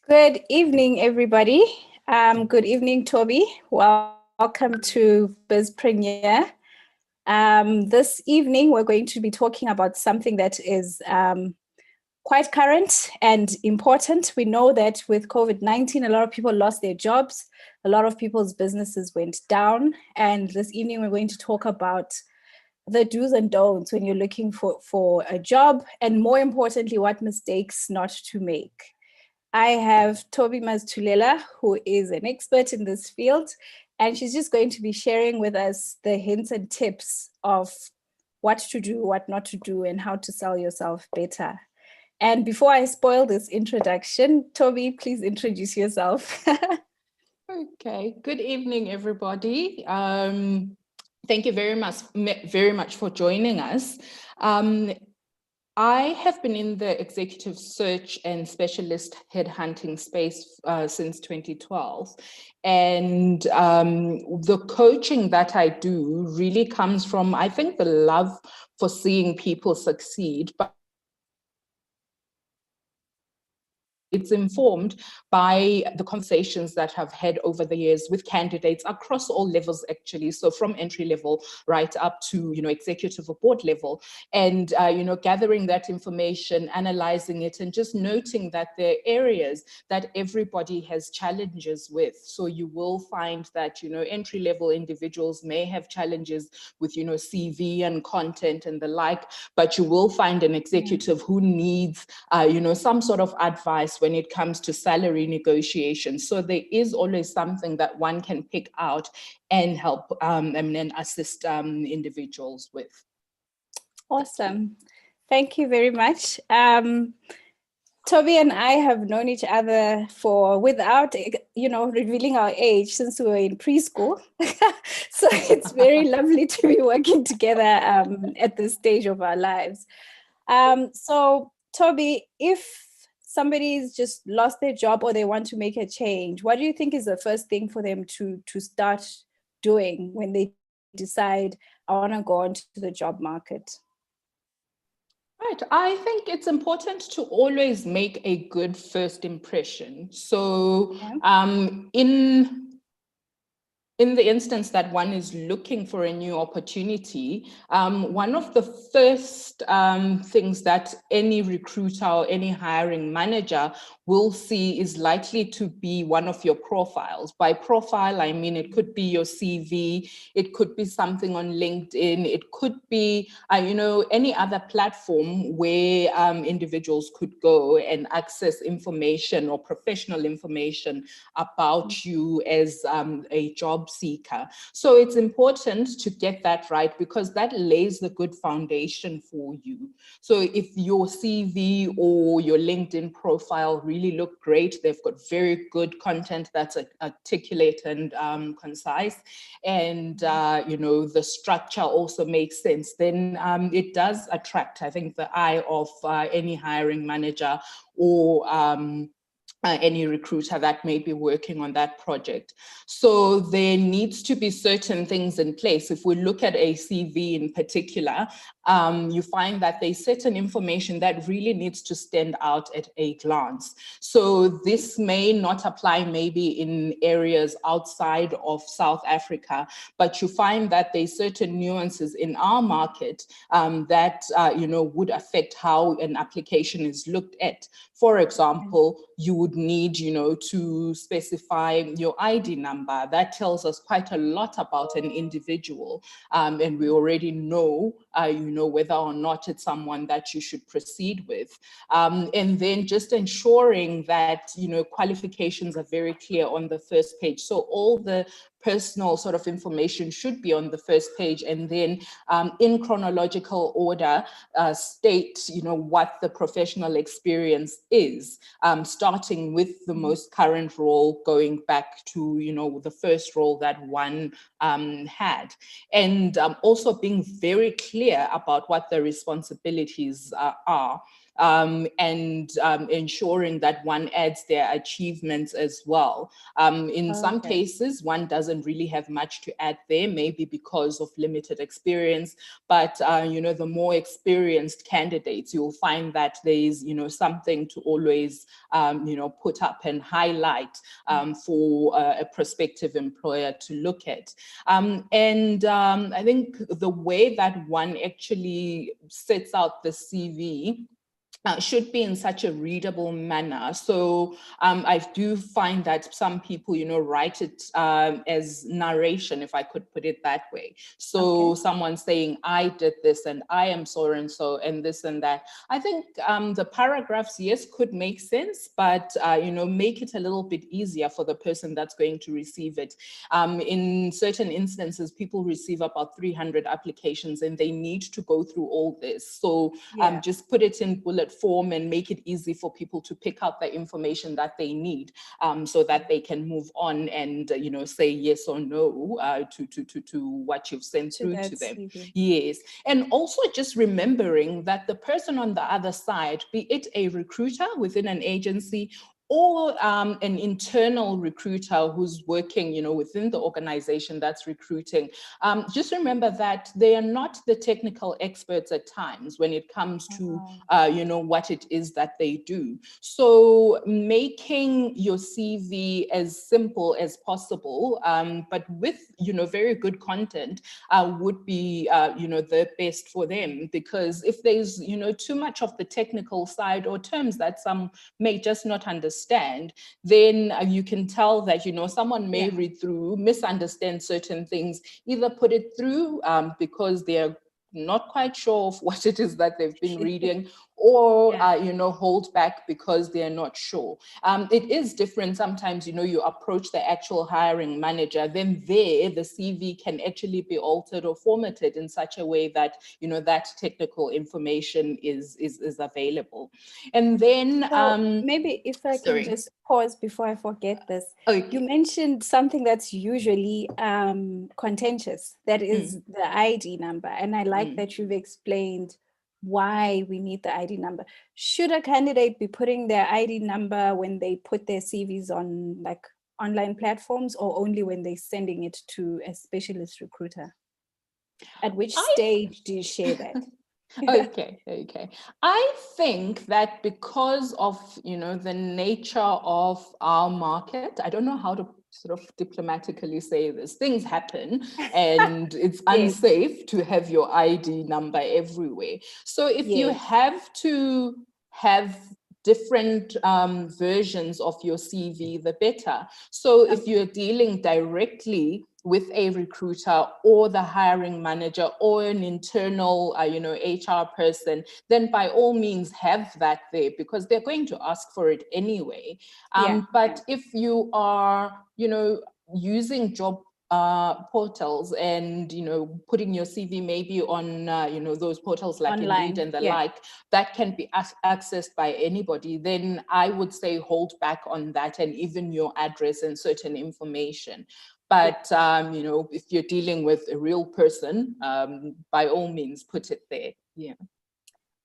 Good evening, everybody. Good evening, Thobi. Welcome to Biz Premiere. This evening, we're going to be talking about something that is quite current and important. We know that with COVID-19, a lot of people lost their jobs. A lot of people's businesses went down. And this evening, we're going to talk about the do's and don'ts when you're looking for a job, and more importantly, what mistakes not to make. I have Thobi Mazithulela, who is an expert in this field, and she's just going to be sharing with us the hints and tips of what to do, what not to do, and how to sell yourself better. And before I spoil this introduction, Thobi, please introduce yourself. Okay, good evening, everybody. Thank you very much for joining us. I have been in the executive search and specialist headhunting space since 2012. And the coaching that I do really comes from, I think, the love for seeing people succeed, but it's informed by the conversations that I've had over the years with candidates across all levels, actually. So from entry level right up to, executive or board level, and, gathering that information, analyzing it, and just noting that there are areas that everybody has challenges with. So you will find that, entry level individuals may have challenges with, CV and content and the like, but you will find an executive who needs, some sort of advice when it comes to salary negotiations. So there is always something that one can pick out and help and assist individuals with. Awesome. Thank you very much. Thobi and I have known each other for, without, revealing our age, since we were in preschool. So it's very lovely to be working together at this stage of our lives. So Thobi, if somebody's just lost their job or they want to make a change, what do you think is the first thing for them to start doing when they decide, I want to go onto the job market? Right. I think it's important to always make a good first impression. So in the instance that one is looking for a new opportunity, one of the first things that any recruiter or any hiring manager will see is likely to be one of your profiles. By profile, I mean it could be your CV, it could be something on LinkedIn, it could be, any other platform where individuals could go and access information or professional information about you as a job seeker. So it's important to get that right, because that lays the good foundation for you. So if your CV or your LinkedIn profile really look great, they've got very good content that's articulate and concise, and the structure also makes sense, then it does attract, I think, the eye of any hiring manager or any recruiter that may be working on that project. So there needs to be certain things in place. If we look at a CV in particular, you find that there's certain information that really needs to stand out at a glance. So this may not apply maybe in areas outside of South Africa, but you find that there's certain nuances in our market that would affect how an application is looked at. For example, you would need, to specify your ID number. That tells us quite a lot about an individual, and we already know, whether or not it's someone that you should proceed with. And then just ensuring that, qualifications are very clear on the first page. So all the personal sort of information should be on the first page, and then in chronological order, state, what the professional experience is, starting with the most current role, going back to, the first role that one had. And also being very clear about what the responsibilities are. and ensuring that one adds their achievements as well. In some cases, one doesn't really have much to add there, maybe because of limited experience, but the more experienced candidates, you'll find that there's something to always put up and highlight for a prospective employer to look at. I think the way that one actually sets out the CV should be in such a readable manner. So I do find that some people, write it as narration, if I could put it that way. So someone saying, I did this and I am so and so and this and that. I think the paragraphs, yes, could make sense, but, make it a little bit easier for the person that's going to receive it. In certain instances, people receive about 300 applications and they need to go through all this. So just put it in bullet form and make it easy for people to pick out the information that they need, so that they can move on and say yes or no to what you've sent through to them. CV. Yes, and also just remembering that the person on the other side, be it a recruiter within an agency or an internal recruiter who's working, within the organization that's recruiting, just remember that they are not the technical experts at times when it comes to, what it is that they do. So making your CV as simple as possible, but with, very good content would be, the best for them, because if there's, too much of the technical side or terms that some may just not understand, then you can tell that, someone may read through, misunderstand certain things, either put it through because they're not quite sure of what it is that they've been reading, or hold back because they're not sure. It is different sometimes, you approach the actual hiring manager, then there the CV can actually be altered or formatted in such a way that that technical information is available. And then maybe if I can just pause before I forget this. You mentioned something that's usually contentious, that is the ID number, and I like that you've explained why we need the ID number. Should a candidate be putting their ID number when they put their CVs on like online platforms, or only when they're sending it to a specialist recruiter? At which stage do you share that? Okay. I think that because of, the nature of our market, I don't know how to sort of diplomatically say this, things happen and it's unsafe to have your ID number everywhere. So if you have to have different versions of your CV, the better. So if you're dealing directly with a recruiter or the hiring manager or an internal, HR person, then by all means have that there, because they're going to ask for it anyway. But if you are, using job portals and, putting your CV maybe on, those portals like online, Indeed and the like, that can be accessed by anybody, then I would say hold back on that, and even your address and certain information. But, if you're dealing with a real person, by all means, put it there. Yeah.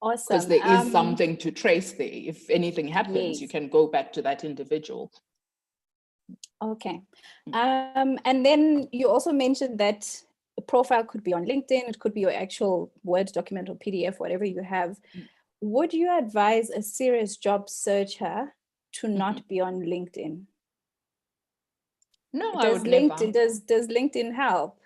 Awesome. Because there is something to trace there. If anything happens, you can go back to that individual. Okay. And then you also mentioned that the profile could be on LinkedIn, it could be your actual Word document or PDF, whatever you have. Would you advise a serious job searcher to not be on LinkedIn? No, does LinkedIn help?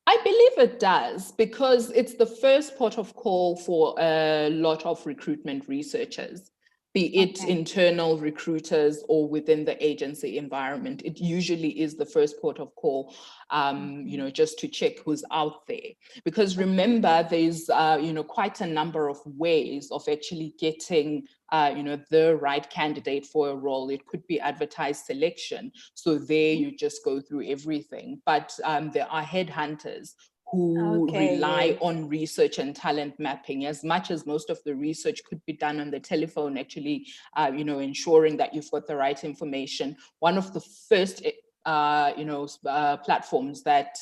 I believe it does, because it's the first port of call for a lot of recruitment researchers, be it internal recruiters or within the agency environment. It usually is the first port of call, just to check who's out there. Because remember, there's, quite a number of ways of actually getting the right candidate for a role. It could be advertised selection. So there you just go through everything. But there are headhunters who rely on research and talent mapping. As much as most of the research could be done on the telephone, actually, ensuring that you've got the right information. One of the first platforms that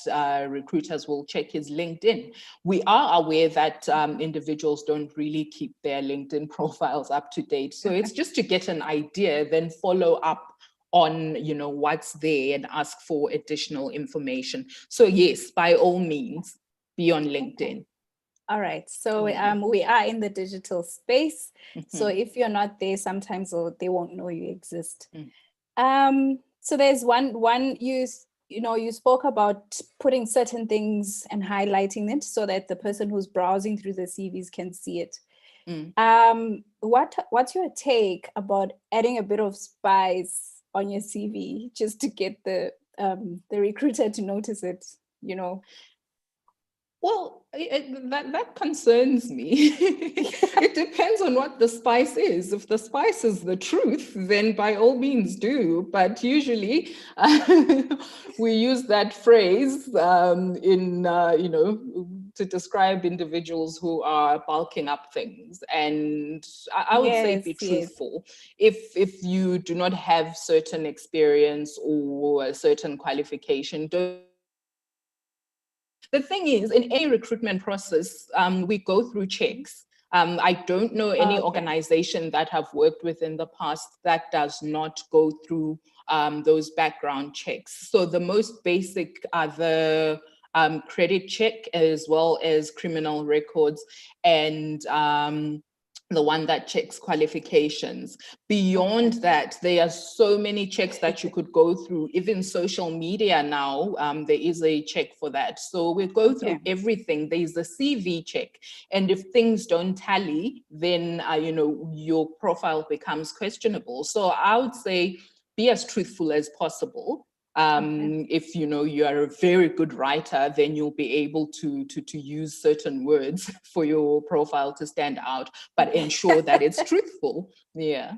recruiters will check is LinkedIn. We are aware that individuals don't really keep their LinkedIn profiles up to date. So it's just to get an idea, then follow up on what's there and ask for additional information. So yes, by all means, be on LinkedIn. All right. So we are in the digital space. So Mm-hmm. if you're not there, sometimes they won't know you exist. Mm. So there's one you spoke about putting certain things and highlighting it so that the person who's browsing through the CVs can see it. Mm. What's your take about adding a bit of spice on your CV just to get the recruiter to notice it, Well, that concerns me. It depends on what the spice is. If the spice is the truth, then by all means do. But usually we use that phrase to describe individuals who are bulking up things. And I would say be truthful. If you do not have certain experience or a certain qualification, don't. The thing is, in any recruitment process, we go through checks. I don't know any organization that I've worked with in the past that does not go through those background checks. So the most basic are the credit check as well as criminal records and the one that checks qualifications. Beyond that, there are so many checks that you could go through. Even social media now, there is a check for that. So we go through everything. There's a CV check. And if things don't tally, then, your profile becomes questionable. So I would say be as truthful as possible. If you are a very good writer, then you'll be able to use certain words for your profile to stand out, but ensure that it's truthful. Yeah.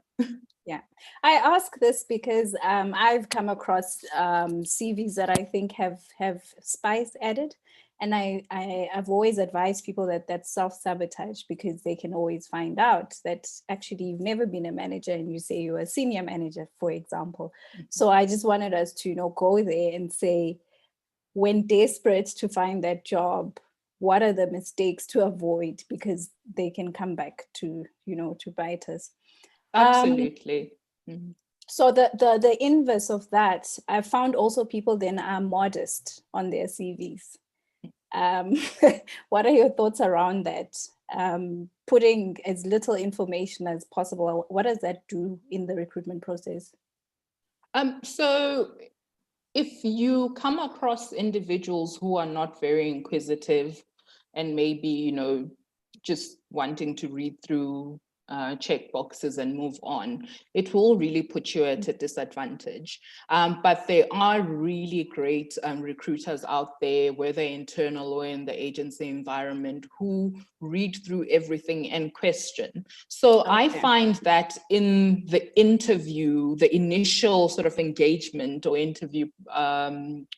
I ask this because I've come across CVs that I think have spice added, and I've always advised people that that's self-sabotage, because they can always find out that actually you've never been a manager and you say you're a senior manager, for example. So I just wanted us to go there and say, when desperate to find that job, what are the mistakes to avoid, because they can come back to bite us. Absolutely. So the inverse of that, I found also people then are modest on their CVs. What are your thoughts around that? Putting as little information as possible, what does that do in the recruitment process? So if you come across individuals who are not very inquisitive and maybe, just wanting to read through check boxes and move on, it will really put you at a disadvantage. But there are really great recruiters out there, whether internal or in the agency environment, who read through everything and question. So I find that in the interview, the initial sort of engagement or interview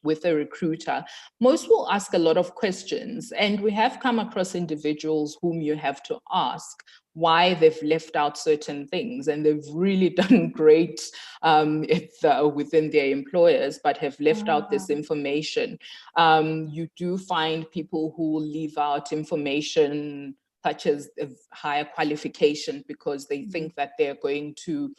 with a recruiter, most will ask a lot of questions. And we have come across individuals whom you have to ask why they've left out certain things, and they've really done great within their employers, but have left out this information. You do find people who leave out information such as a higher qualification because they think that they're going to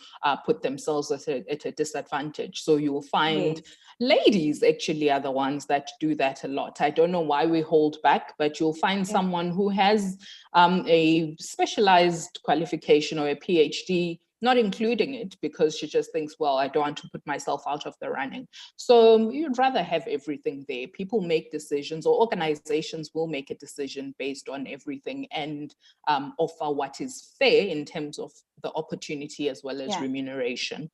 put themselves at a disadvantage. So you'll find ladies actually are the ones that do that a lot. I don't know why we hold back, but you'll find someone who has a specialized qualification or a PhD, not including it because she just thinks, well, I don't want to put myself out of the running. So you'd rather have everything there. People make decisions, or organizations will make a decision based on everything and offer what is fair in terms of the opportunity as well as remuneration.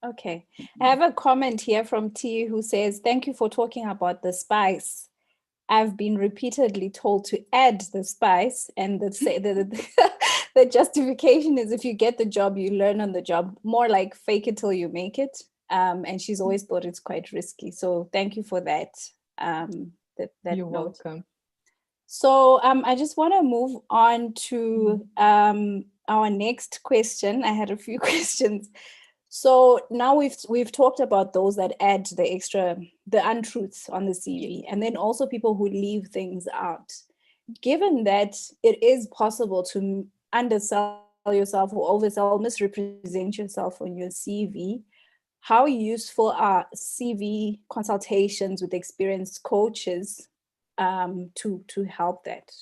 Okay. I have a comment here from T who says, thank you for talking about the spice. I've been repeatedly told to add the spice, and the justification is if you get the job, you learn on the job, more like fake it till you make it. And she's always thought it's quite risky. So thank you for that. You're welcome. So I just want to move on to our next question. I had a few questions. So now we've talked about those that add the untruths on the CV, and then also people who leave things out. Given that it is possible to undersell yourself or oversell, misrepresent yourself on your CV, how useful are CV consultations with experienced coaches to help that?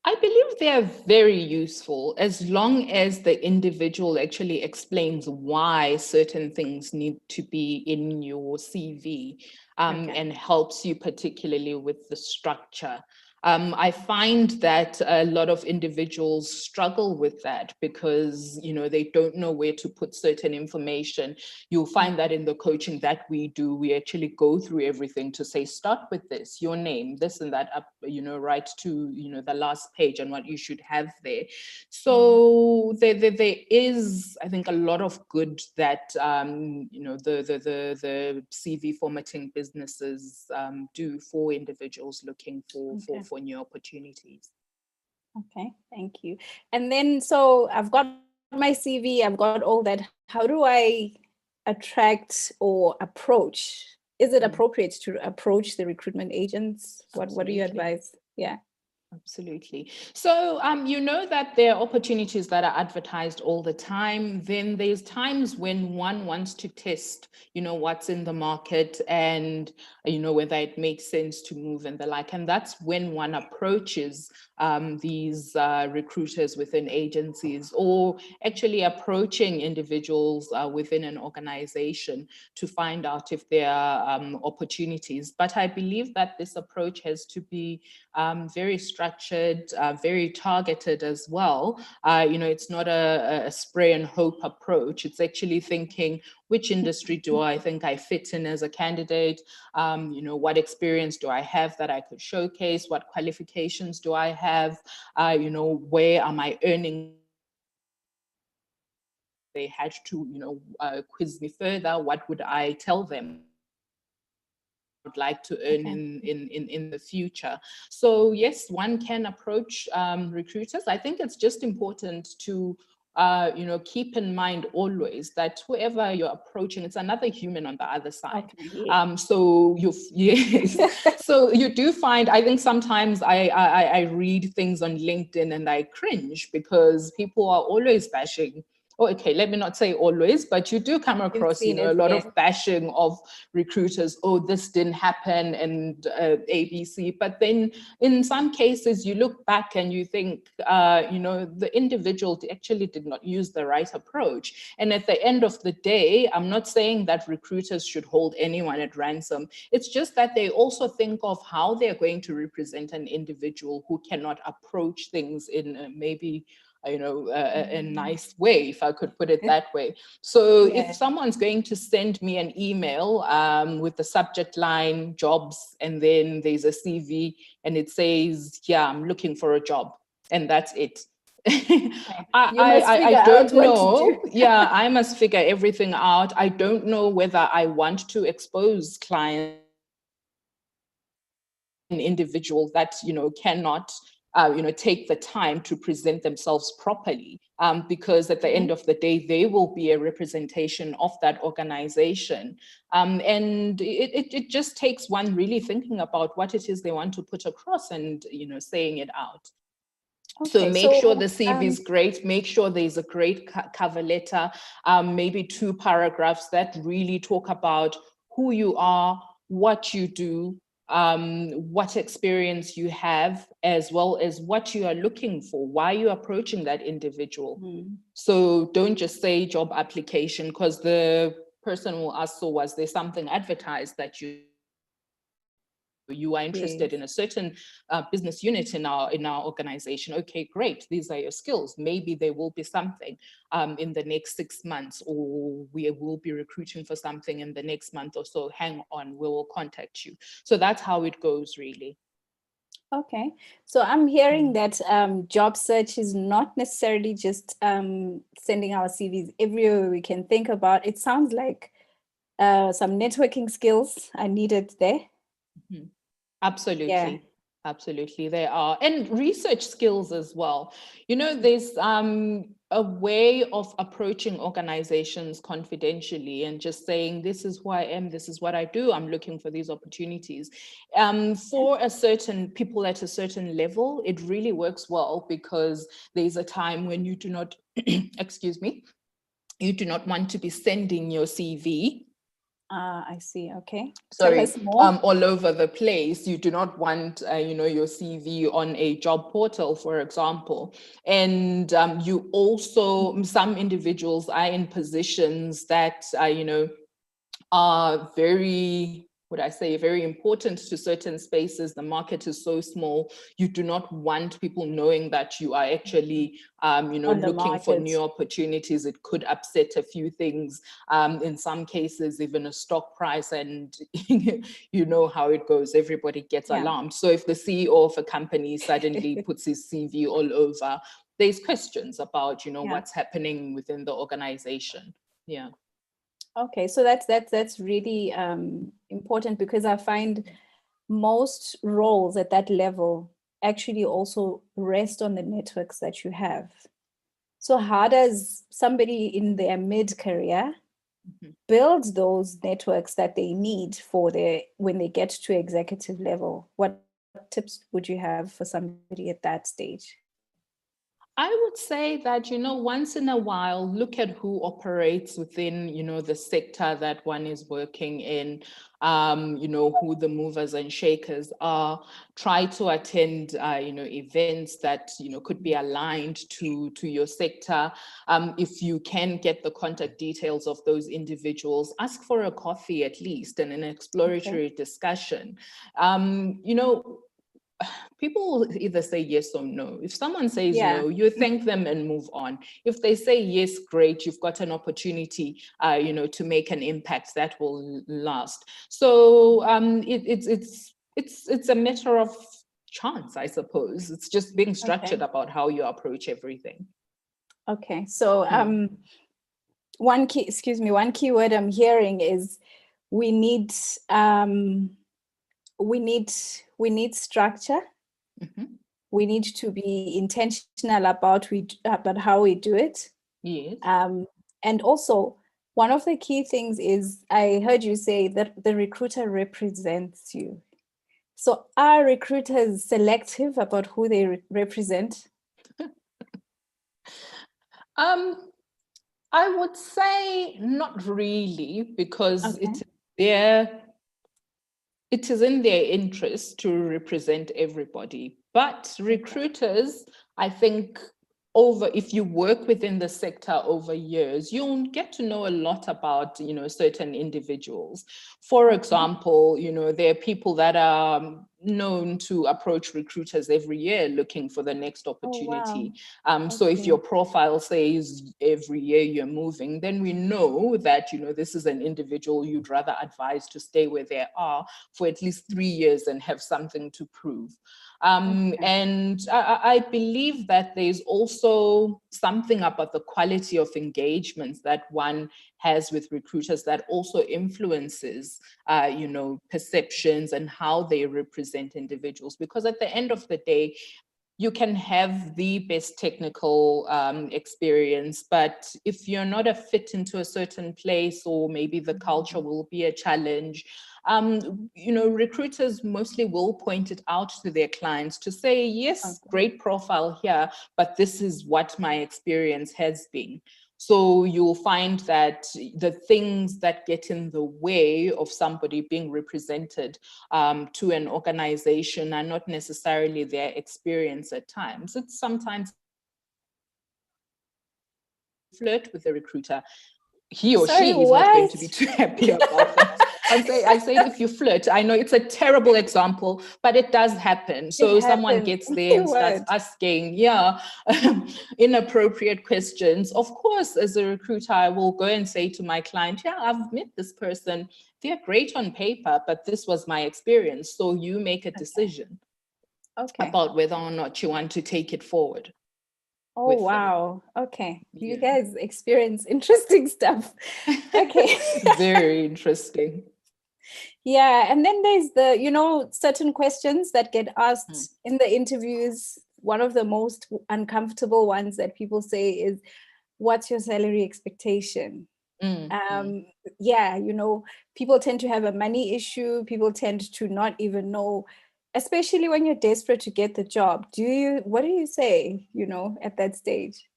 I believe they are very useful as long as the individual actually explains why certain things need to be in your CV, and helps you particularly with the structure. I find that a lot of individuals struggle with that because, they don't know where to put certain information. You'll find that in the coaching that we do, we actually go through everything to say, start with this, your name, this and that, up, right to, the last page and what you should have there. So there is, I think, a lot of good that, the CV formatting businesses do for individuals looking for new opportunities. Okay, thank you. And then, so I've got my CV, I've got all that. How do I attract or approach? Is it appropriate to approach the recruitment agents? What do you advise? Yeah. Absolutely. So, you know that there are opportunities that are advertised all the time. Then there's times when one wants to test, what's in the market and, whether it makes sense to move and the like. And that's when one approaches these recruiters within agencies, or actually approaching individuals within an organization to find out if there are opportunities. But I believe that this approach has to be very structured, very targeted as well. It's not a spray and hope approach. It's actually thinking, which industry do I think I fit in as a candidate? What experience do I have that I could showcase? What qualifications do I have? Where are my earnings? They had to, quiz me further. What would I tell them would like to earn in the future? So yes, one can approach recruiters. I think it's just important to keep in mind always that whoever you're approaching, it's another human on the other side. So so you do find, I think sometimes I read things on LinkedIn and I cringe because people are always bashing. Oh, okay, let me not say always, but you do come across, a lot of bashing of recruiters. Oh, this didn't happen and ABC. But then in some cases, you look back and you think, the individual actually did not use the right approach. And at the end of the day, I'm not saying that recruiters should hold anyone at ransom. It's just that they also think of how they're going to represent an individual who cannot approach things in maybe a nice way, if I could put it that way. So if someone's going to send me an email with the subject line jobs, and then there's a CV and it says, yeah, I'm looking for a job, and that's it. I don't know. Yeah, I must figure everything out. I don't know whether I want to expose clients, an individual that, cannot take the time to present themselves properly, because at the end of the day, they will be a representation of that organization. And it just takes one really thinking about what it is they want to put across and, saying it out. So make sure the CV is great, make sure there's a great cover letter, maybe 2 paragraphs that really talk about who you are, what you do, what experience you have, as well as what you are looking for, why you're approaching that individual. So don't just say job application, because the person will ask, so was there something advertised that you are interested in a certain business unit in our organization? Okay, great. These are your skills. Maybe there will be something in the next 6 months, or we will be recruiting for something in the next month or so. Hang on, we will contact you. So that's how it goes, really. Okay, so I'm hearing that job search is not necessarily just sending our CVs everywhere we can think about. It sounds like some networking skills are needed there. Absolutely. Absolutely, they are. And research skills as well. You know, there's a way of approaching organizations confidentially and just saying, this is who I am, this is what I do, I'm looking for these opportunities. For a certain people at a certain level, it really works well because there's a time when you do not, excuse me, you do not want to be sending your CV. I see. Okay. Sorry, Tell us more. all over the place. You do not want, your CV on a job portal, for example. And you also, some individuals are in positions that, are very, would I say, very important to certain spaces. The market is so small. You do not want people knowing that you are actually, looking for new opportunities. It could upset a few things. In some cases, even a stock price, and you know how it goes. Everybody gets alarmed. So if the CEO of a company suddenly puts his CV all over, there's questions about, what's happening within the organization. Yeah. Okay, so that's really important, because I find most roles at that level actually also rest on the networks that you have. So how does somebody in their mid-career build those networks that they need for when they get to executive level? What tips would you have for somebody at that stage? I would say that, once in a while, look at who operates within, the sector that one is working in, who the movers and shakers are. Try to attend, events that, could be aligned to your sector. If you can get the contact details of those individuals, ask for a coffee at least and an exploratory discussion. People will either say yes or no. If someone says no, you thank them and move on. If they say yes, great, you've got an opportunity, to make an impact that will last. So it's a matter of chance, I suppose. It's just being structured about how you approach everything. Okay, so one key word I'm hearing is we need structure. We need to be intentional about how we do it. Yes. And also, one of the key things is, I heard you say that the recruiter represents you. So are recruiters selective about who they represent? I would say not really, because it is in their interest to represent everybody. But recruiters, I think, if you work within the sector over years, you'll get to know a lot about, certain individuals. For example, there are people that are known to approach recruiters every year looking for the next opportunity. So if your profile says every year you're moving, then we know that, this is an individual you'd rather advise to stay where they are for at least 3 years and have something to prove. And I believe that there's also something about the quality of engagements that one has with recruiters that also influences, perceptions and how they represent individuals. Because at the end of the day, you can have the best technical experience, but if you're not a fit into a certain place, or maybe the culture will be a challenge, recruiters mostly will point it out to their clients to say, yes, great profile here, but this is what my experience has been. So you'll find that the things that get in the way of somebody being represented to an organization are not necessarily their experience at times. It's sometimes flirt with the recruiter. He or she is not going to be too happy about that. I say if you flirt, I know it's a terrible example, but it does happen. So someone gets there and starts asking, inappropriate questions. Of course, as a recruiter, I will go and say to my client, I've met this person. They're great on paper, but this was my experience. So you make a decision about whether or not you want to take it forward. Oh, wow. Okay. You guys experience interesting stuff. Okay. Very interesting. Yeah, and then there's certain questions that get asked in the interviews. One of the most uncomfortable ones that people say is, what's your salary expectation? Yeah, people tend to have a money issue. People tend to not even know, especially when you're desperate to get the job. What do you say, at that stage?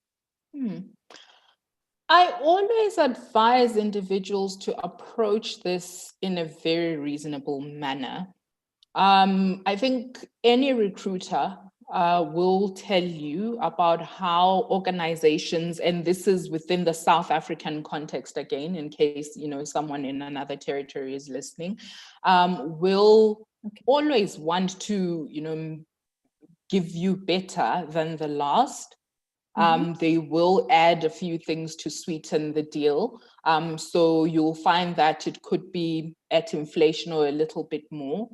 I always advise individuals to approach this in a very reasonable manner. I think any recruiter will tell you about how organizations, and this is within the South African context again, in case someone in another territory is listening, will always want to give you better than the last. They will add a few things to sweeten the deal. So you'll find that it could be at inflation or a little bit more.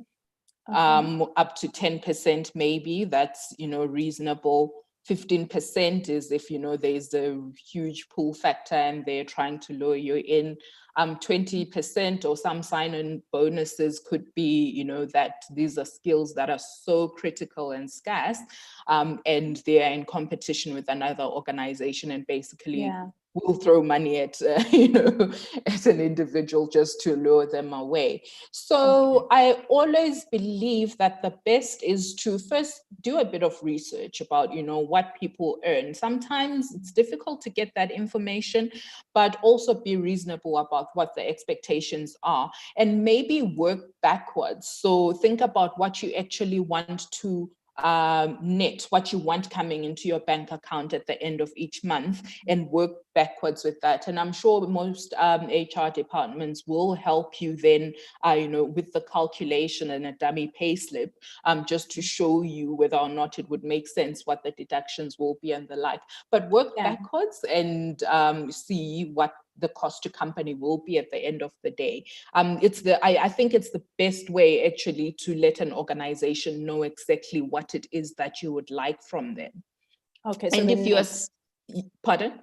Up to 10% maybe, that's reasonable. 15% is if there's a huge pull factor and they're trying to lure you in. 20% or some sign-on bonuses could be that these are skills that are so critical and scarce, and they're in competition with another organization, and basically will throw money at at an individual just to lure them away. So I always believe that the best is to first do a bit of research about what people earn. Sometimes it's difficult to get that information, but also be reasonable about what the expectations are and maybe work backwards. So think about what you actually want to net, what you want coming into your bank account at the end of each month, and work backwards with that. And I'm sure most HR departments will help you then, with the calculation and a dummy pay slip, just to show you whether or not it would make sense, what the deductions will be and the like. But work backwards and see what the cost to company will be at the end of the day. I think it's the best way actually to let an organization know exactly what it is that you would like from them. Okay, so and if you are, pardon?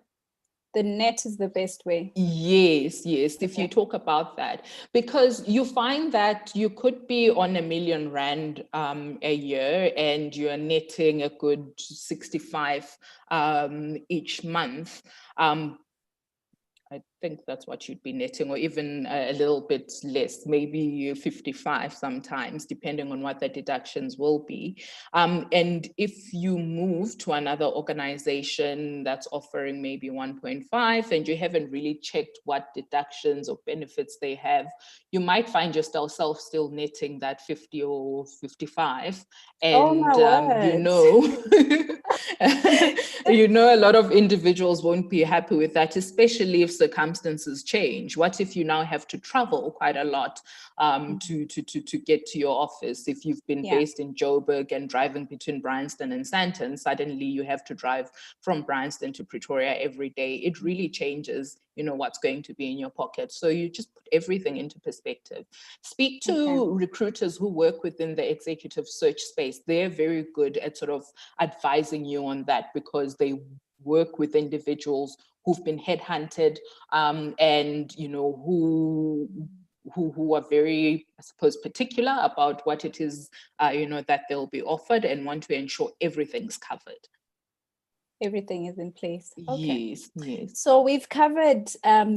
The net is the best way. Yes. If you talk about that, because you find that you could be on R1 million a year and you're netting a good 65 each month. I think that's what you'd be netting, or even a little bit less, maybe 55 sometimes, depending on what the deductions will be. And if you move to another organization that's offering maybe 1.5 and you haven't really checked what deductions or benefits they have, you might find yourself still netting that 50 or 55. And a lot of individuals won't be happy with that, especially if circumstances change. What if you now have to travel quite a lot to get to your office? If you've been based in Joburg and driving between Bryanston and Sandton, suddenly you have to drive from Bryanston to Pretoria every day. It really changes what's going to be in your pocket. So you just put everything into perspective. Speak to recruiters who work within the executive search space. They're very good at sort of advising you on that, because they work with individuals who've been headhunted, and who are very, I suppose, particular about what it is that they'll be offered, and want to ensure everything's covered. Everything is in place. Okay. Yes. So we've covered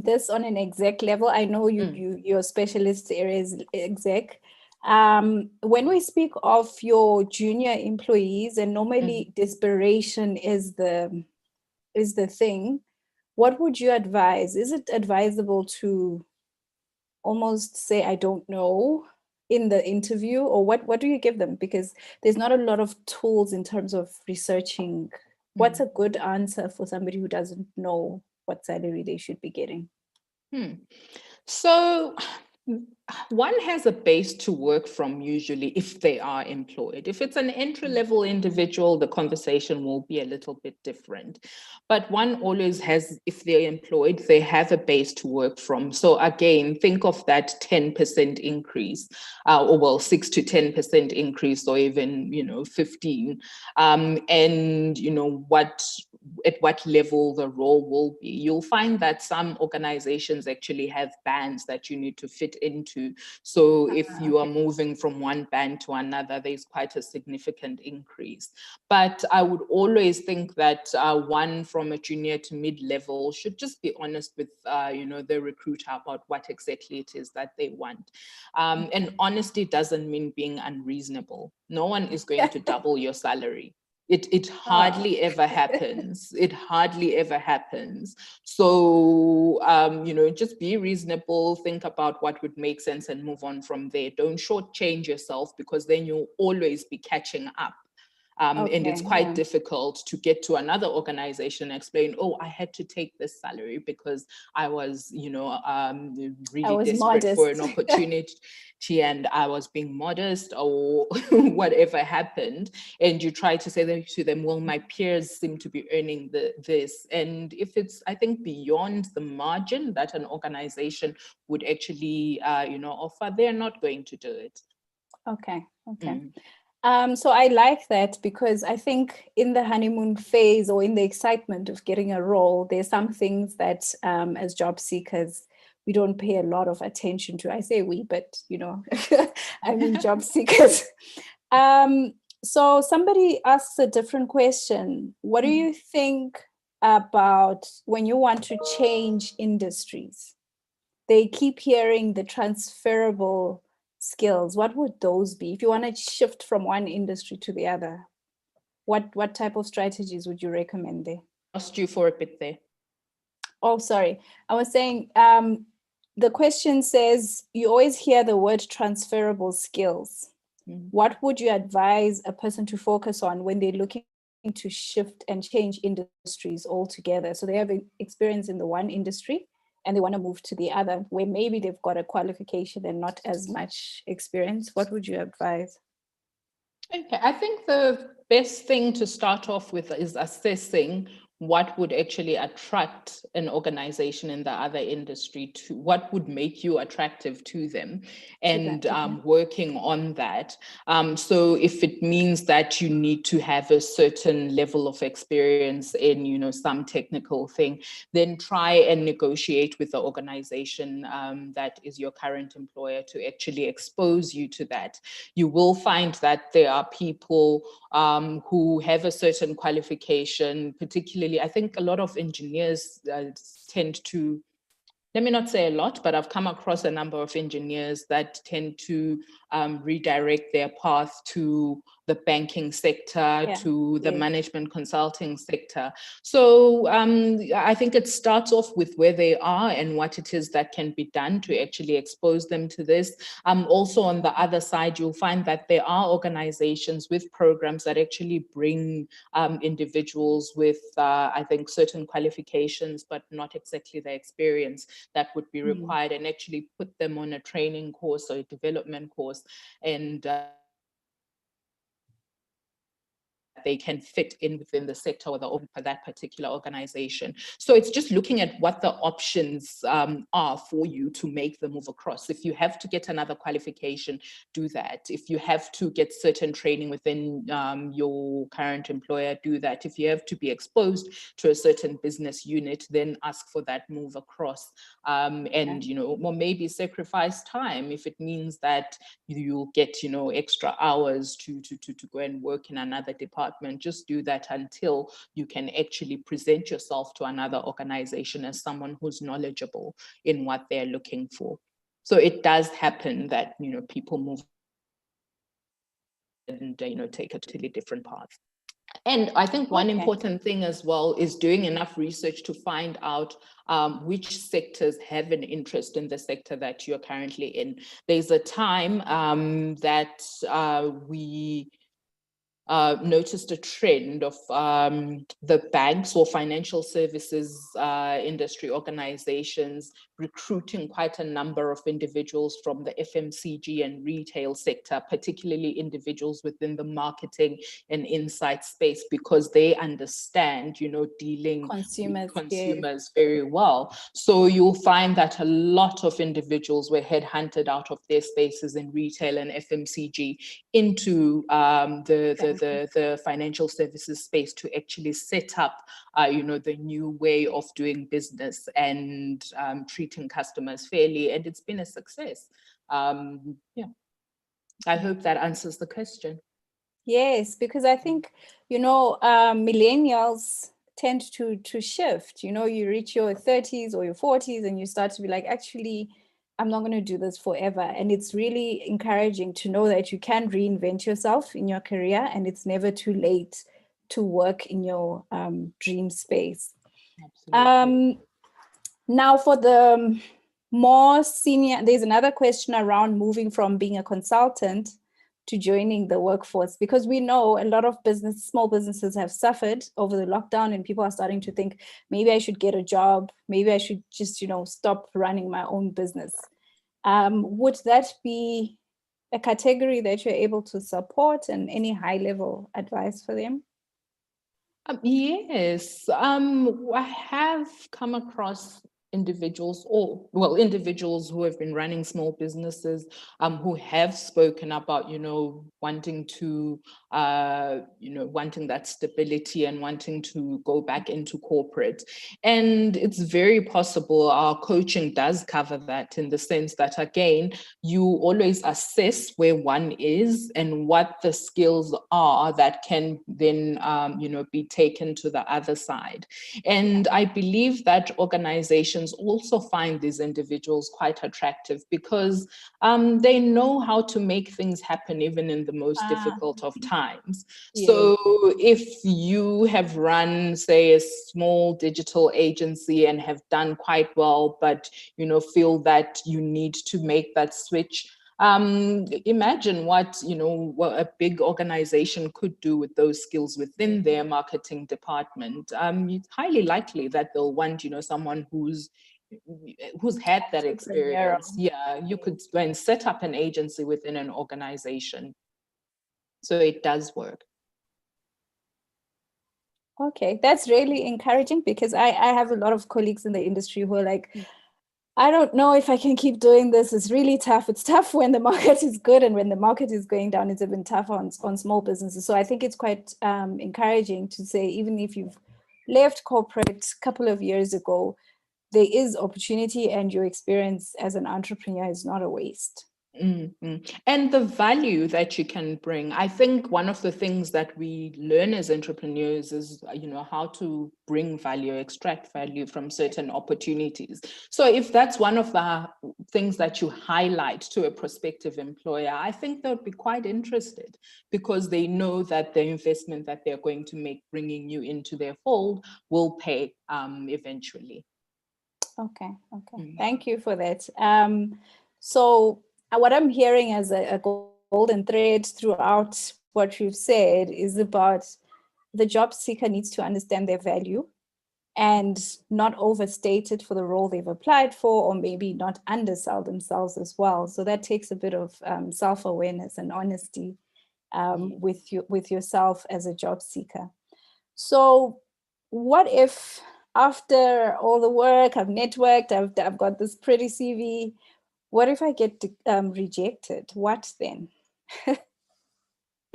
this on an exec level. I know your specialist area is exec. When we speak of your junior employees, and normally desperation is the thing, what would you advise? Is it advisable to almost say, I don't know, in the interview, or what do you give them? Because there's not a lot of tools in terms of researching. What's a good answer for somebody who doesn't know what salary they should be getting? So one has a base to work from usually if they are employed. If it's an entry-level individual, the conversation will be a little bit different. But one always has, if they're employed, they have a base to work from. So again, think of that 10% increase, 6 to 10% increase, or even 15, and at what level the role will be. You'll find that some organizations actually have bands that you need to fit into to. So if you are moving from one band to another, there's quite a significant increase. But I would always think that one from a junior to mid-level should just be honest with the recruiter about what exactly it is that they want. And honesty doesn't mean being unreasonable. No one is going to double your salary. It hardly ever happens. It hardly ever happens. So, just be reasonable, think about what would make sense and move on from there. Don't shortchange yourself, because then you'll always be catching up. And it's quite difficult to get to another organization and explain, oh, I had to take this salary because I was, really desperate for an opportunity and I was being modest, or whatever happened. And you try to say to them, well, my peers seem to be earning this. And if it's, I think, beyond the margin that an organization would actually, offer, they're not going to do it. Okay. So I like that, because I think in the honeymoon phase, or in the excitement of getting a role, there's some things that as job seekers, we don't pay a lot of attention to. I say we, but I mean job seekers. So somebody asks a different question. What do you think about when you want to change industries? They keep hearing the transferable skills. What would those be? If you want to shift from one industry to the other, what type of strategies would you recommend there? Lost you for a bit there. Oh, sorry. I was saying, the question says, you always hear the word transferable skills. What would you advise a person to focus on when they're looking to shift and change industries altogether? So they have experience in the one industry and they want to move to the other, where maybe they've got a qualification and not as much experience. What would you advise? Okay, I think the best thing to start off with is assessing what would actually attract an organization in the other industry to, what would make you attractive to them, and working on that. So if it means that you need to have a certain level of experience in, some technical thing, then try and negotiate with the organization that is your current employer to actually expose you to that. You will find that there are people who have a certain qualification, particularly, I think a lot of engineers tend to, let me not say a lot, but I've come across a number of engineers that tend to redirect their path to the banking sector, to the management consulting sector. So I think it starts off with where they are and what it is that can be done to actually expose them to this. Also on the other side, you'll find that there are organizations with programs that actually bring individuals with, I think, certain qualifications, but not exactly the experience that would be required, and actually put them on a training course or a development course, and they can fit in within the sector or for that particular organization. So it's just looking at what the options are for you to make the move across. If you have to get another qualification, do that. If you have to get certain training within your current employer, do that. If you have to be exposed to a certain business unit, then ask for that move across. And, or maybe sacrifice time if it means that you'll get, extra hours to go and work in another department. Just do that until you can actually present yourself to another organization as someone who's knowledgeable in what they're looking for. So it does happen that, people move and, take a totally different path. And I think one important thing as well is doing enough research to find out which sectors have an interest in the sector that you're currently in. There's a time that we noticed a trend of the banks or financial services industry organizations recruiting quite a number of individuals from the FMCG and retail sector, particularly individuals within the marketing and insight space, because they understand, dealing with consumers very well. So you'll find that a lot of individuals were headhunted out of their spaces in retail and FMCG into the the financial services space to actually set up, the new way of doing business and treating customers fairly. And it's been a success. I hope that answers the question. Yes, because I think, millennials tend to shift. You reach your 30s or your 40s and you start to be like, actually, I'm not going to do this forever. And it's really encouraging to know that you can reinvent yourself in your career and it's never too late to work in your dream space. Absolutely. Now for the more senior, there's another question around moving from being a consultant to joining the workforce, because we know a lot of small businesses have suffered over the lockdown and people are starting to think, maybe I should get a job, maybe I should just, stop running my own business. Would that be a category that you're able to support, and any high level advice for them? Yes, I have come across individuals who have been running small businesses, who have spoken about, wanting to, wanting that stability and wanting to go back into corporate. And it's very possible our coaching does cover that, in the sense that, again, you always assess where one is and what the skills are that can then, be taken to the other side. And I believe that organizations also find these individuals quite attractive, because they know how to make things happen even in the most difficult of times. Yes. So if you have run, say, a small digital agency and have done quite well, but feel that you need to make that switch, imagine what a big organization could do with those skills within their marketing department. It's highly likely that they'll want someone who's had that experience. Yeah, you could go and set up an agency within an organization. So it does work. Okay, that's really encouraging, because I have a lot of colleagues in the industry who are like, I don't know if I can keep doing this. It's really tough. It's tough when the market is good, and when the market is going down, it's even tough on small businesses. So I think it's quite encouraging to say, even if you've left corporate a couple of years ago, there is opportunity, and your experience as an entrepreneur is not a waste. Mm-hmm. And the value that you can bring. I think one of the things that we learn as entrepreneurs is, how to bring value, extract value from certain opportunities. So if that's one of the things that you highlight to a prospective employer, I think they would be quite interested, because they know that the investment that they're going to make bringing you into their fold will pay eventually. Okay. Thank you for that. So what I'm hearing as a golden thread throughout what you've said is about the job seeker needs to understand their value and not overstate it for the role they've applied for, or maybe not undersell themselves as well. So that takes a bit of self-awareness and honesty with yourself as a job seeker. So what if, after all the work, I've networked, I've got this pretty CV, what if I get rejected? What then?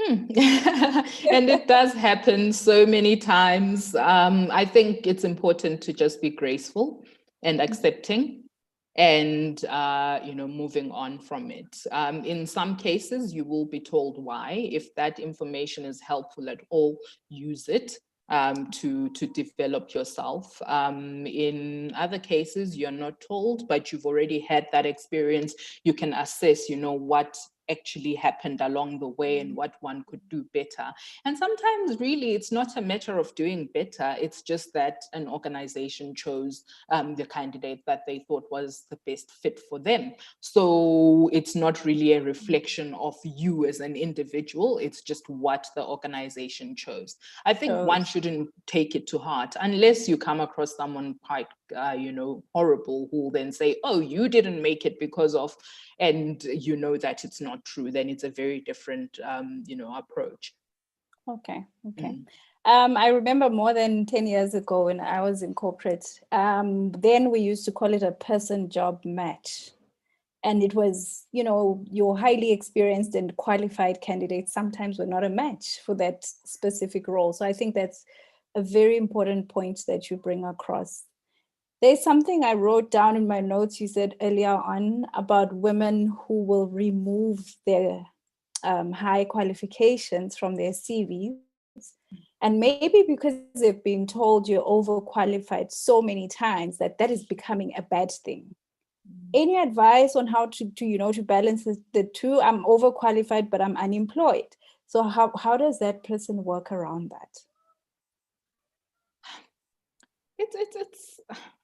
And it does happen so many times. I think it's important to just be graceful and accepting, and moving on from it. In some cases, you will be told why. If that information is helpful at all, use it to develop yourself. In other cases, you're not told, but you've already had that experience. You can assess, what actually happened along the way and what one could do better. And sometimes really it's not a matter of doing better, it's just that an organization chose the candidate that they thought was the best fit for them. So it's not really a reflection of you as an individual, it's just what the organization chose. I think one shouldn't take it to heart, unless you come across someone quite horrible, who will then say, oh, you didn't make it because of, and that it's not true. Then it's a very different approach. Okay. I remember more than 10 years ago when I was in corporate, then we used to call it a person job match. and it was, your highly experienced and qualified candidates sometimes were not a match for that specific role. So I think that's a very important point that you bring across. There's something I wrote down in my notes you said earlier on about women who will remove their high qualifications from their CVs. And maybe because they've been told you're overqualified so many times that is becoming a bad thing. Any advice on how to balance the two? I'm overqualified, but I'm unemployed. So how does that person work around that?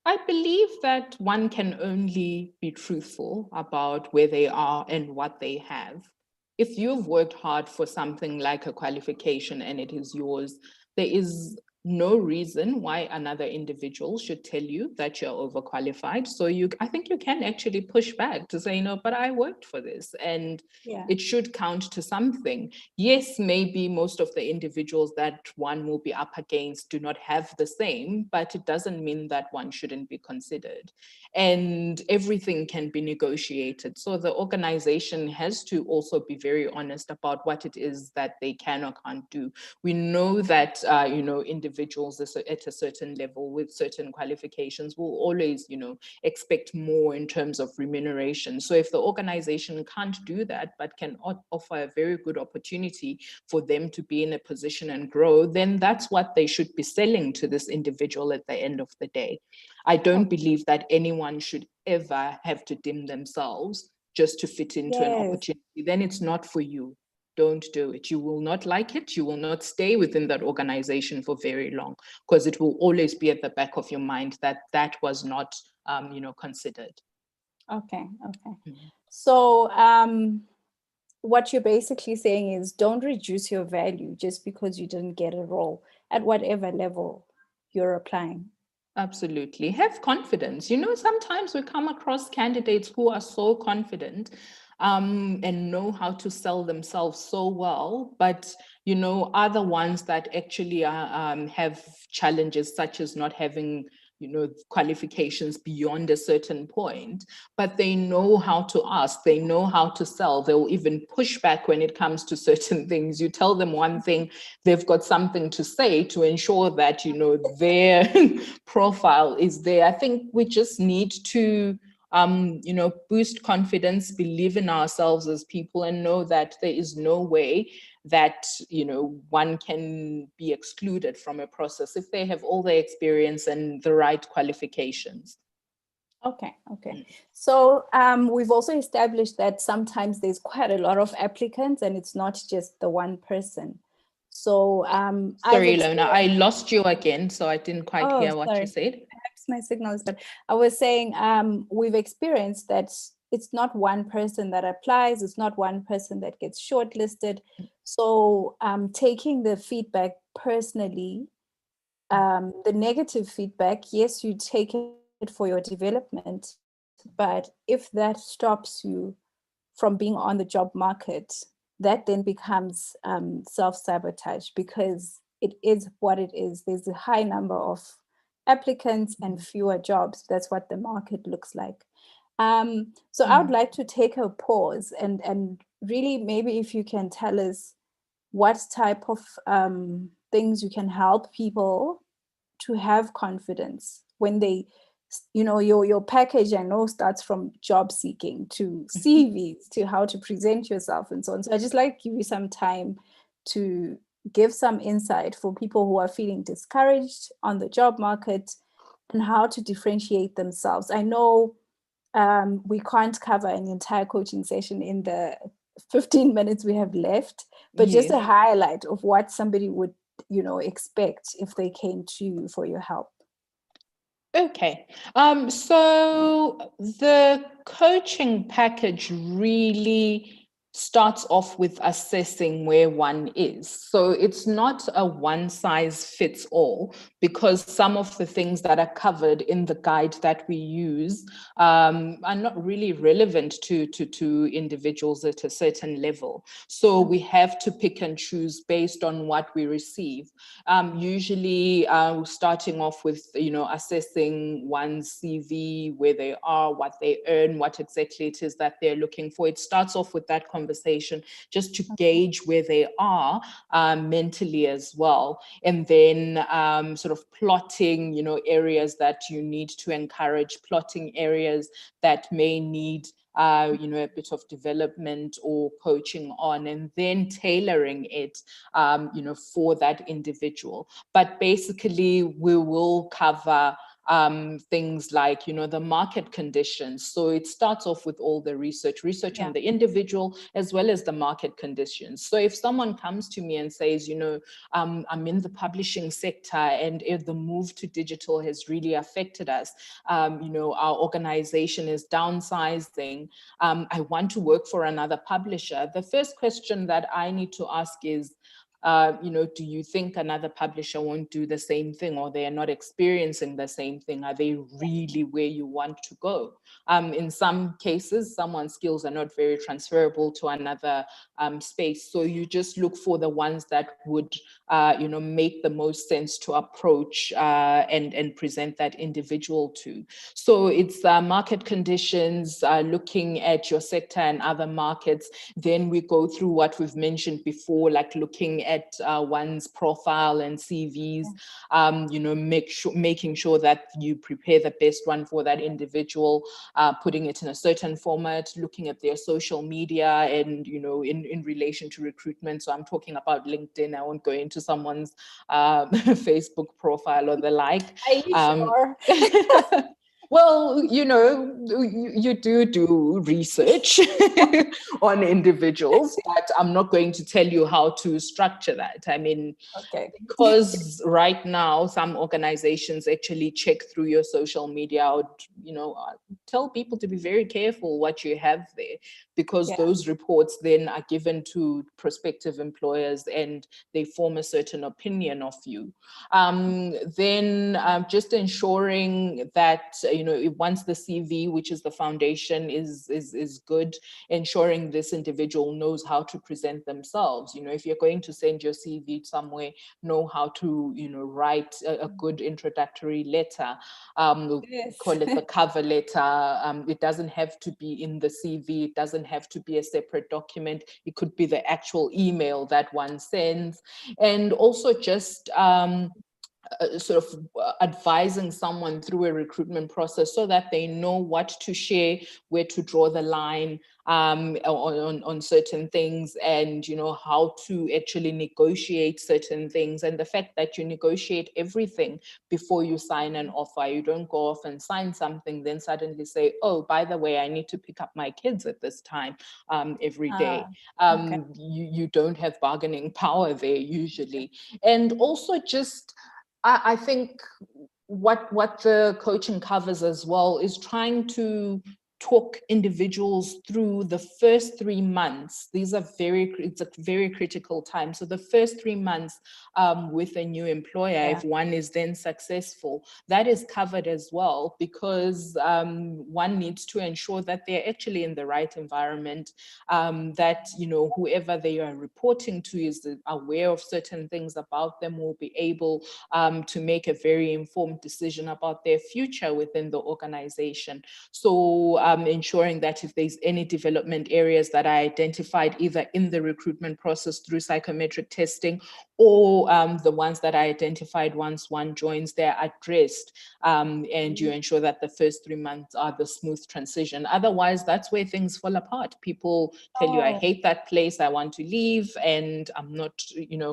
I believe that one can only be truthful about where they are and what they have. If you've worked hard for something like a qualification and it is yours, there is no reason why another individual should tell you that you're overqualified. So I think you can actually push back to say, no, but I worked for this and it should count to something. Yes, maybe most of the individuals that one will be up against do not have the same, but it doesn't mean that one shouldn't be considered. And everything can be negotiated. So the organization has to also be very honest about what it is that they can or can't do. We know that, individuals at a certain level with certain qualifications will always, expect more in terms of remuneration. So if the organization can't do that, but can offer a very good opportunity for them to be in a position and grow, then that's what they should be selling to this individual at the end of the day. I don't believe that anyone should ever have to dim themselves just to fit into an opportunity. Then it's not for you. Don't do it. You will not like it. You will not stay within that organization for very long, because it will always be at the back of your mind that was not, considered. Okay. So what you're basically saying is don't reduce your value just because you didn't get a role at whatever level you're applying. Absolutely. Have confidence. Sometimes we come across candidates who are so confident and know how to sell themselves so well, but are the ones that actually have challenges such as not having qualifications beyond a certain point, but they know how to ask, they know how to sell. They'll even push back when it comes to certain things. You tell them one thing, they've got something to say to ensure that their profile is there. I think we just need to boost confidence, believe in ourselves as people, and know that there is no way that one can be excluded from a process if they have all the experience and the right qualifications. Okay. So we've also established that sometimes there's quite a lot of applicants and it's not just the one person. So sorry, Lona, I lost you again, so I didn't quite hear what you said. Perhaps my signal is bad. I was saying we've experienced that it's not one person that applies, it's not one person that gets shortlisted. So taking the feedback personally, the negative feedback, yes, you take it for your development, but if that stops you from being on the job market, that then becomes self-sabotage, because it is what it is. There's a high number of applicants and fewer jobs. That's what the market looks like. So I would like to take a pause and really maybe if you can tell us what type of things you can help people to have confidence when they, your package, I know, starts from job seeking to CVs to how to present yourself and so on. So I just like to give you some time to give some insight for people who are feeling discouraged on the job market and how to differentiate themselves. I know we can't cover an entire coaching session in the 15 minutes we have left, but just a highlight of what somebody would, expect if they came to you for your help. Okay, so the coaching package really starts off with assessing where one is. So it's not a one size fits all, because some of the things that are covered in the guide that we use are not really relevant to individuals at a certain level. So we have to pick and choose based on what we receive. Usually starting off with, assessing one's CV, where they are, what they earn, what exactly it is that they're looking for. It starts off with that conversation just to gauge where they are mentally as well. And then sort of plotting, areas that you need to encourage, plotting areas that may need a bit of development or coaching on, and then tailoring it, for that individual. But basically, we will cover things like, the market conditions. So it starts off with all the research on the individual as well as the market conditions. So if someone comes to me and says, I'm in the publishing sector and if the move to digital has really affected us, our organization is downsizing, I want to work for another publisher, the first question that I need to ask is, do you think another publisher won't do the same thing, or they are not experiencing the same thing? Are they really where you want to go? In some cases, someone's skills are not very transferable to another space. So you just look for the ones that would, make the most sense to approach and present that individual to. So it's market conditions, looking at your sector and other markets. Then we go through what we've mentioned before, like looking at one's profile and CVs, making sure that you prepare the best one for that individual, putting it in a certain format, looking at their social media and, in relation to recruitment. So I'm talking about LinkedIn. I won't go into someone's Facebook profile or the like. Are you sure? Well, you do research on individuals, but I'm not going to tell you how to structure that. I mean, okay. Because right now, some organizations actually check through your social media, or, tell people to be very careful what you have there, because those reports then are given to prospective employers and they form a certain opinion of you. Then just ensuring that, once the CV, which is the foundation, is good, ensuring this individual knows how to present themselves. If you're going to send your CV somewhere, know how to, write a good introductory letter. Call it the cover letter. It doesn't have to be in the CV. It doesn't have to be a separate document. It could be the actual email that one sends. And also just sort of advising someone through a recruitment process so that they know what to share, where to draw the line on certain things, and how to actually negotiate certain things. And the fact that you negotiate everything before you sign an offer. You don't go off and sign something, then suddenly say, oh, by the way, I need to pick up my kids at this time every day. Okay. You don't have bargaining power there usually. And also just, I think what the coaching covers as well is trying to talk individuals through the first 3 months. It's a very critical time. So the first 3 months with a new employer, if one is then successful, that is covered as well, because one needs to ensure that they're actually in the right environment, that, whoever they are reporting to is aware of certain things about them, will be able to make a very informed decision about their future within the organization. So ensuring that if there's any development areas that are identified either in the recruitment process through psychometric testing, or the ones that are identified once one joins, they're addressed, and you ensure that the first 3 months are the smooth transition. Otherwise, that's where things fall apart. People tell you, I hate that place, I want to leave, and I'm not,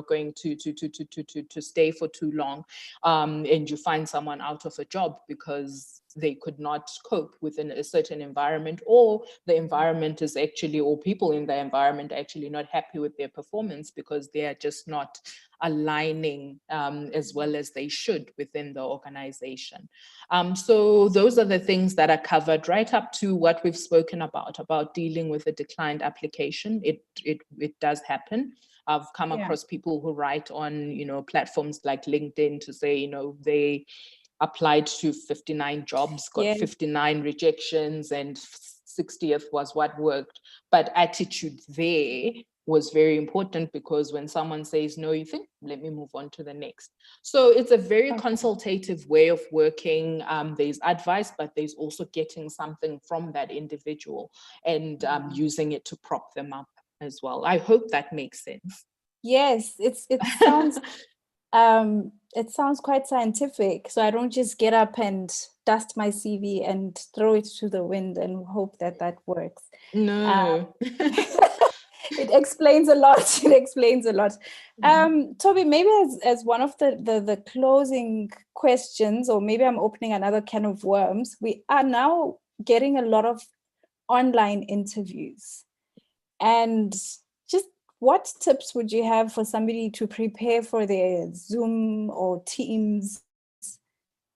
going to stay for too long. And you find someone out of a job because they could not cope within a certain environment, or the environment is actually, or people in the environment are actually not happy with their performance because they are just not aligning as well as they should within the organization. So those are the things that are covered, right up to what we've spoken about dealing with a declined application. It does happen. I've come across people who write on, platforms like LinkedIn to say, they applied to 59 jobs, got 59 rejections, and 60th was what worked. But attitude there was very important, because when someone says no, you think, let me move on to the next. So it's a very consultative way of working. There's advice, but there's also getting something from that individual and using it to prop them up as well. I hope that makes sense. Yes, it sounds it sounds quite scientific. So I don't just get up and dust my CV and throw it to the wind and hope that works. No. It explains a lot. It explains a lot. Thobi, maybe as one of the closing questions, or maybe I'm opening another can of worms, we are now getting a lot of online interviews. And just what tips would you have for somebody to prepare for their Zoom or Teams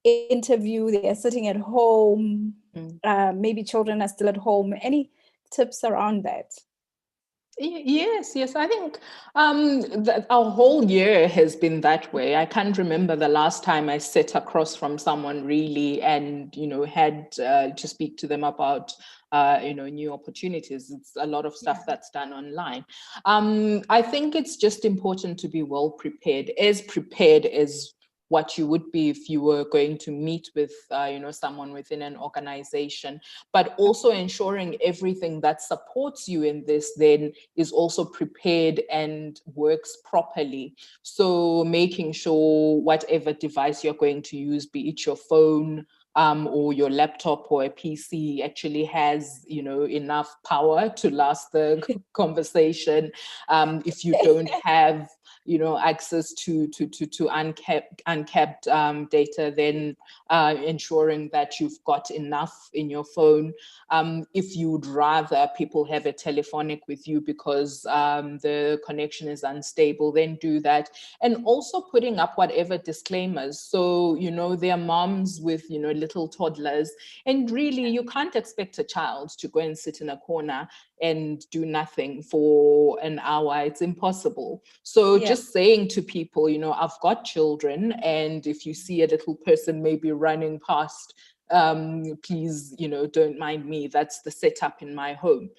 interview? They are sitting at home, maybe children are still at home. Any tips around that? Yes. I think our whole year has been that way. I can't remember the last time I sat across from someone really and, had to speak to them about, new opportunities. It's a lot of stuff that's done online. I think it's just important to be well prepared as what you would be if you were going to meet with, someone within an organization, but also ensuring everything that supports you in this then is also prepared and works properly. So making sure whatever device you're going to use, be it your phone, or your laptop or a PC, actually has, enough power to last the conversation. If you don't have, access to uncapped data, then ensuring that you've got enough in your phone. If you would rather people have a telephonic with you because the connection is unstable, then do that. And also putting up whatever disclaimers. So, there are moms with, little toddlers, and really you can't expect a child to go and sit in a corner and do nothing for an hour. It's impossible. So just saying to people, I've got children, and if you see a little person maybe running past, please, don't mind me. That's the setup in my home.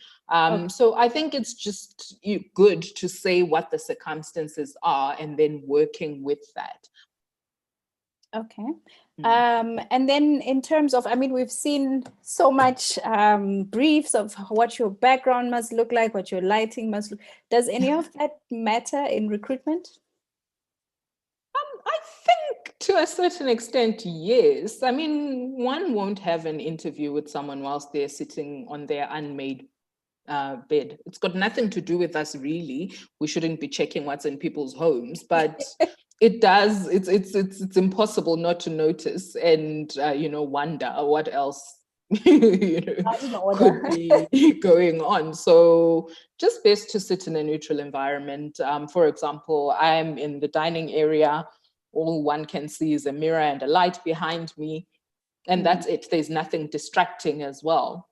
So I think it's just good to say what the circumstances are and then working with that. Okay. And then in terms of, we've seen so much briefs of what your background must look like, what your lighting must look. Does any of that matter in recruitment? I think to a certain extent, yes. One won't have an interview with someone whilst they're sitting on their unmade bed. It's got nothing to do with us, really. We shouldn't be checking what's in people's homes, but it does. It's impossible not to notice and wonder what else could be going on. So just best to sit in a neutral environment. For example, I'm in the dining area. All one can see is a mirror and a light behind me, and that's it. There's nothing distracting as well.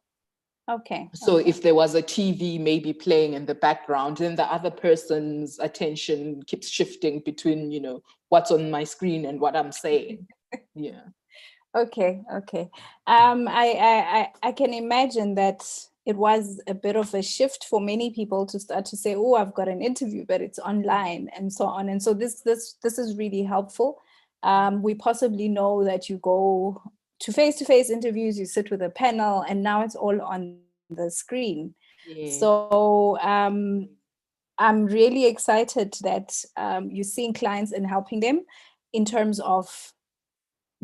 Okay. So if there was a TV maybe playing in the background, then the other person's attention keeps shifting between, what's on my screen and what I'm saying. Yeah. Okay. I can imagine that it was a bit of a shift for many people to start to say, oh, I've got an interview, but it's online and so on. And so this is really helpful. We possibly know that you go to face-to-face interviews, you sit with a panel, and now it's all on the screen. Yeah. So I'm really excited that you're seeing clients and helping them in terms of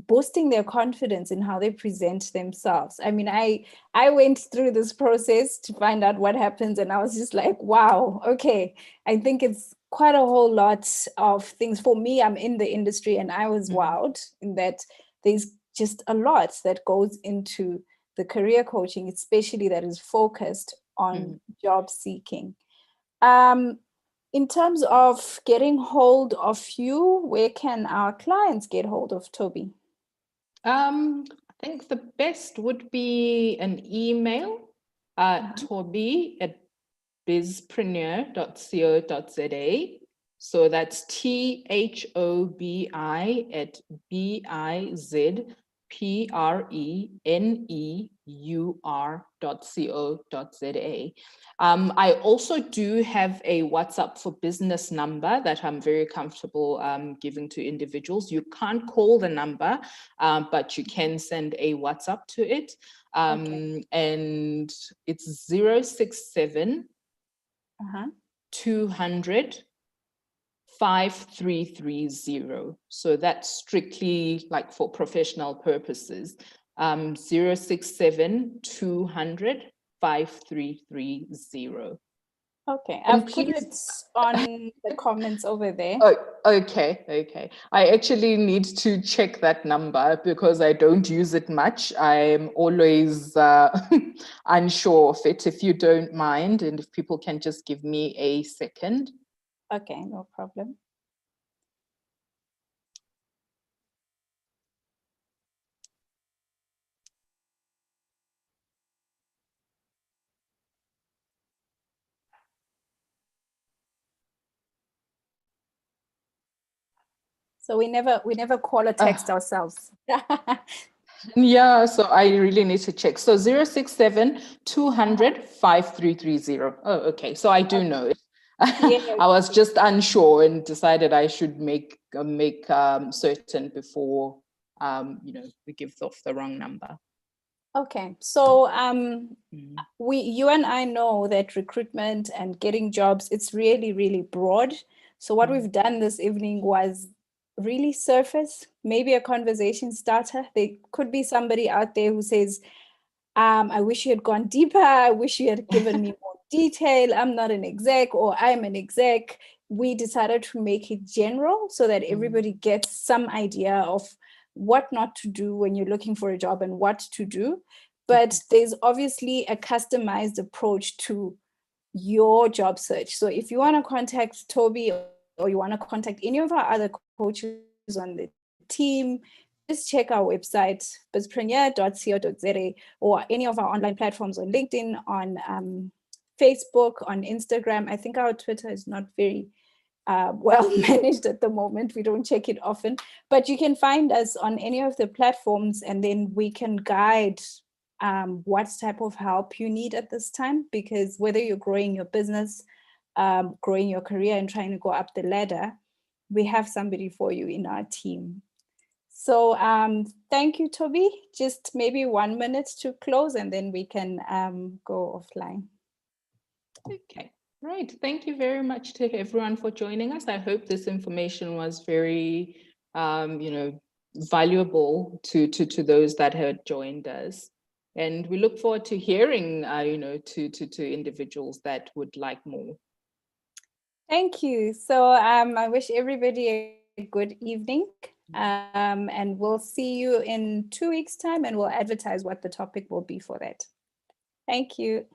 boosting their confidence in how they present themselves. I went through this process to find out what happens, and I was just like, wow, okay. I think it's quite a whole lot of things. For me, I'm in the industry, and I was wowed in that there's just a lot that goes into the career coaching, especially that is focused on job seeking. In terms of getting hold of you, where can our clients get hold of Thobi? I think the best would be an email, Thobi bizpreneur.co.za. So that's THOBI at bizpreneur.co.za. I also do have a WhatsApp for business number that I'm very comfortable giving to individuals. You can't call the number, but you can send a WhatsApp to it. And it's 067 200 5330. So that's strictly like for professional purposes. 067 200 5330. Okay, I've put it on the comments over there. Oh, okay. I actually need to check that number because I don't use it much. I'm always unsure of it, if you don't mind, and if people can just give me a second. Okay, no problem. So we never call or text ourselves. Yeah, so I really need to check. So 067 200 5330. Oh, okay. So I do know it. Yeah. I was just unsure and decided I should make certain before we give off the wrong number. Okay, so you and I know that recruitment and getting jobs, it's really, really broad. So what we've done this evening was really surface, maybe a conversation starter. There could be somebody out there who says, I wish you had gone deeper. I wish you had given me more detail. I'm not an exec, or I'm an exec. We decided to make it general so that everybody gets some idea of what not to do when you're looking for a job and what to do. But there's obviously a customized approach to your job search. So if you want to contact Thobi or you want to contact any of our other coaches on the team, just check our website, bizpreneur.co.za, or any of our online platforms on LinkedIn, on Facebook, on Instagram. I think our Twitter is not very well managed at the moment. We don't check it often, but you can find us on any of the platforms, and then we can guide what type of help you need at this time, because whether you're growing your business, growing your career and trying to go up the ladder, we have somebody for you in our team. So thank you, Thobi. Just maybe 1 minute to close, and then we can go offline. Okay, right. Thank you very much to everyone for joining us. I hope this information was very, valuable to those that had joined us. And we look forward to hearing, to individuals that would like more. Thank you. So I wish everybody a good evening. And we'll see you in 2 weeks' time, and we'll advertise what the topic will be for that. Thank you.